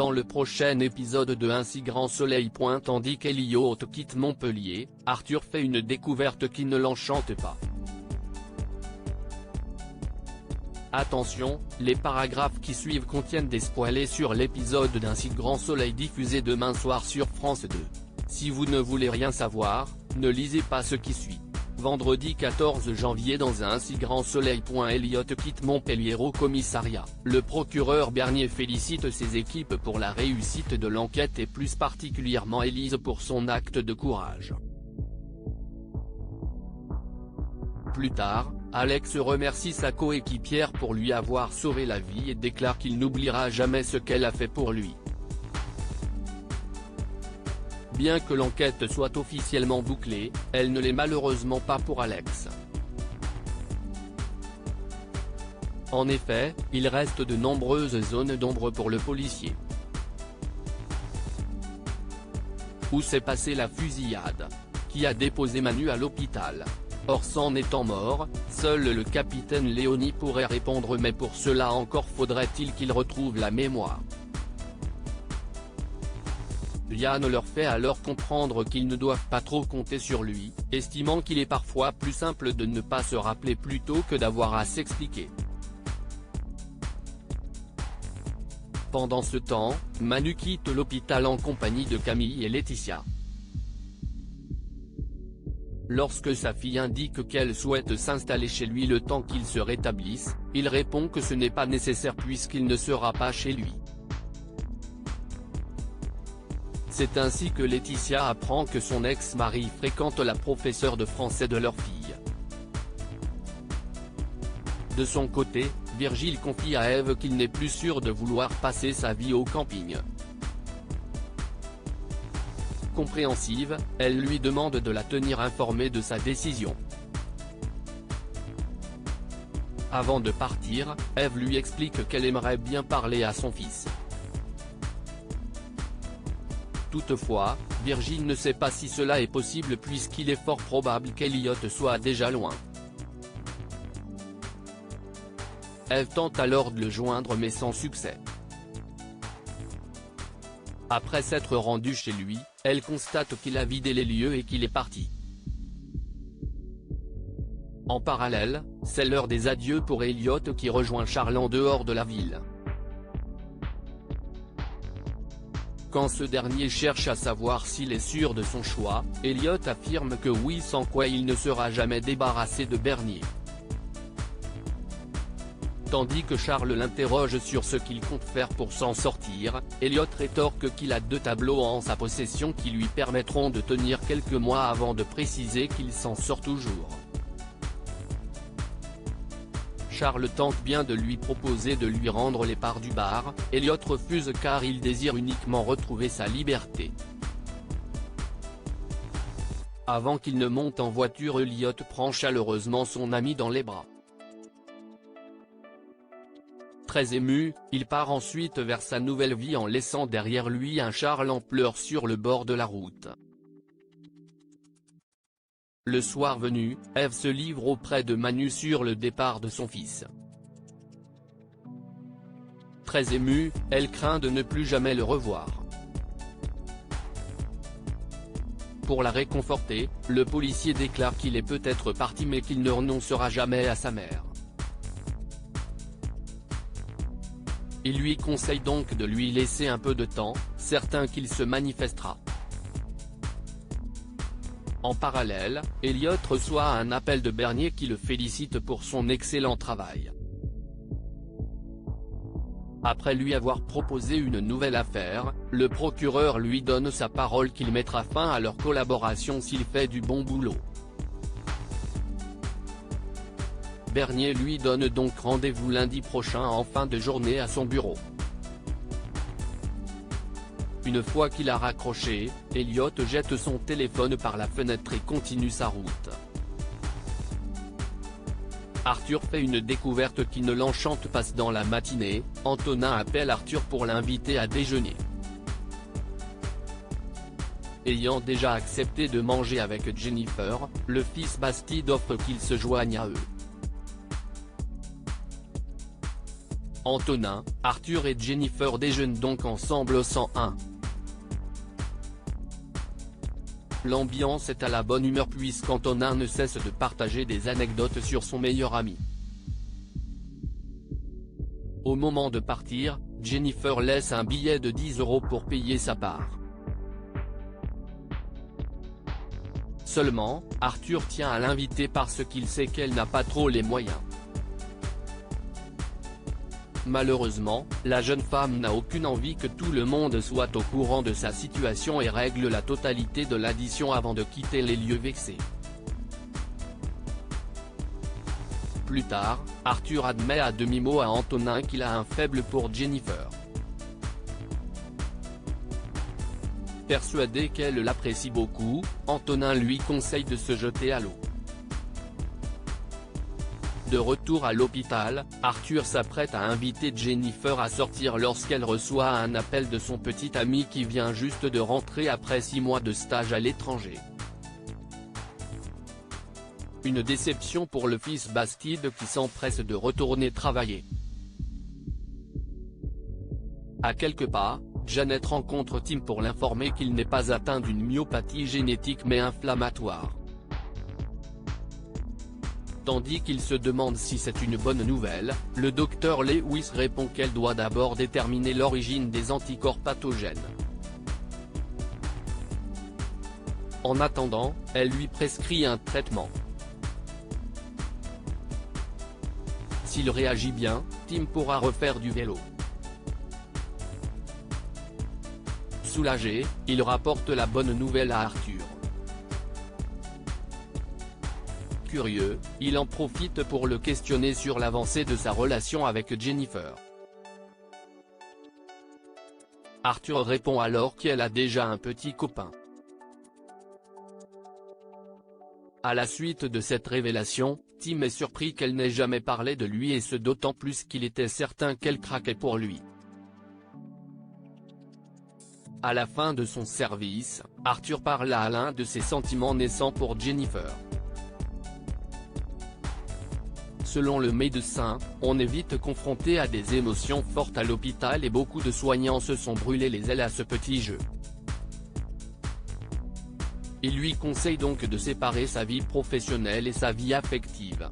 Dans le prochain épisode de Un si grand soleil. Tandis qu'Elliot quitte Montpellier, Arthur fait une découverte qui ne l'enchante pas. Attention, les paragraphes qui suivent contiennent des spoilers sur l'épisode d'Un si grand soleil diffusé demain soir sur France 2. Si vous ne voulez rien savoir, ne lisez pas ce qui suit. Vendredi 14 janvier dans Un si grand soleil. Elliot quitte Montpellier au commissariat. Le procureur Bernier félicite ses équipes pour la réussite de l'enquête et plus particulièrement Élise pour son acte de courage. Plus tard, Alex remercie sa coéquipière pour lui avoir sauvé la vie et déclare qu'il n'oubliera jamais ce qu'elle a fait pour lui. Bien que l'enquête soit officiellement bouclée, elle ne l'est malheureusement pas pour Alex. En effet, il reste de nombreuses zones d'ombre pour le policier. Où s'est passée la fusillade? Qui a déposé Manu à l'hôpital? Or s'en étant mort, seul le capitaine Léonie pourrait répondre, mais pour cela encore faudrait-il qu'il retrouve la mémoire. Liane leur fait alors comprendre qu'ils ne doivent pas trop compter sur lui, estimant qu'il est parfois plus simple de ne pas se rappeler plutôt que d'avoir à s'expliquer. Pendant ce temps, Manu quitte l'hôpital en compagnie de Camille et Laetitia. Lorsque sa fille indique qu'elle souhaite s'installer chez lui le temps qu'il se rétablisse, il répond que ce n'est pas nécessaire puisqu'il ne sera pas chez lui. C'est ainsi que Laetitia apprend que son ex-mari fréquente la professeure de français de leur fille. De son côté, Virgile confie à Ève qu'il n'est plus sûr de vouloir passer sa vie au camping. Compréhensive, elle lui demande de la tenir informée de sa décision. Avant de partir, Ève lui explique qu'elle aimerait bien parler à son fils. Toutefois, Virgile ne sait pas si cela est possible puisqu'il est fort probable qu'Elliot soit déjà loin. Ève tente alors de le joindre mais sans succès. Après s'être rendue chez lui, elle constate qu'il a vidé les lieux et qu'il est parti. En parallèle, c'est l'heure des adieux pour Elliot qui rejoint Charles en dehors de la ville. Quand ce dernier cherche à savoir s'il est sûr de son choix, Elliot affirme que oui, sans quoi il ne sera jamais débarrassé de Bernier. Tandis que Charles l'interroge sur ce qu'il compte faire pour s'en sortir, Elliot rétorque qu'il a 2 tableaux en sa possession qui lui permettront de tenir quelques mois avant de préciser qu'il s'en sort toujours. Charles tente bien de lui proposer de lui rendre les parts du bar, Elliot refuse car il désire uniquement retrouver sa liberté. Avant qu'il ne monte en voiture, Elliot prend chaleureusement son ami dans les bras. Très ému, il part ensuite vers sa nouvelle vie en laissant derrière lui un Charles en pleurs sur le bord de la route. Le soir venu, Ève se livre auprès de Manu sur le départ de son fils. Très émue, elle craint de ne plus jamais le revoir. Pour la réconforter, le policier déclare qu'il est peut-être parti mais qu'il ne renoncera jamais à sa mère. Il lui conseille donc de lui laisser un peu de temps, certain qu'il se manifestera. En parallèle, Elliot reçoit un appel de Bernier qui le félicite pour son excellent travail. Après lui avoir proposé une nouvelle affaire, le procureur lui donne sa parole qu'il mettra fin à leur collaboration s'il fait du bon boulot. Bernier lui donne donc rendez-vous lundi prochain en fin de journée à son bureau. Une fois qu'il a raccroché, Elliot jette son téléphone par la fenêtre et continue sa route. Arthur fait une découverte qui ne l'enchante pas. Dans la matinée, Antonin appelle Arthur pour l'inviter à déjeuner. Ayant déjà accepté de manger avec Jennifer, le fils Bastide offre qu'il se joigne à eux. Antonin, Arthur et Jennifer déjeunent donc ensemble au 101. L'ambiance est à la bonne humeur puisqu'Antonin ne cesse de partager des anecdotes sur son meilleur ami. Au moment de partir, Jennifer laisse un billet de 10 € pour payer sa part. Seulement, Arthur tient à l'inviter parce qu'il sait qu'elle n'a pas trop les moyens. Malheureusement, la jeune femme n'a aucune envie que tout le monde soit au courant de sa situation et règle la totalité de l'addition avant de quitter les lieux vexés. Plus tard, Arthur admet à demi-mot à Antonin qu'il a un faible pour Jennifer. Persuadé qu'elle l'apprécie beaucoup, Antonin lui conseille de se jeter à l'eau. De retour à l'hôpital, Arthur s'apprête à inviter Jennifer à sortir lorsqu'elle reçoit un appel de son petit ami qui vient juste de rentrer après 6 mois de stage à l'étranger. Une déception pour le fils Bastide qui s'empresse de retourner travailler. À quelques pas, Janet rencontre Tim pour l'informer qu'il n'est pas atteint d'une myopathie génétique mais inflammatoire. Tandis qu'il se demande si c'est une bonne nouvelle, le docteur Lewis répond qu'elle doit d'abord déterminer l'origine des anticorps pathogènes. En attendant, elle lui prescrit un traitement. S'il réagit bien, Tim pourra refaire du vélo. Soulagé, il rapporte la bonne nouvelle à Arthur. Curieux, il en profite pour le questionner sur l'avancée de sa relation avec Jennifer. Arthur répond alors qu'elle a déjà un petit copain. À la suite de cette révélation, Tim est surpris qu'elle n'ait jamais parlé de lui et ce d'autant plus qu'il était certain qu'elle craquait pour lui. À la fin de son service, Arthur parle à Alain de ses sentiments naissants pour Jennifer. Selon le médecin, on est vite confronté à des émotions fortes à l'hôpital et beaucoup de soignants se sont brûlés les ailes à ce petit jeu. Il lui conseille donc de séparer sa vie professionnelle et sa vie affective.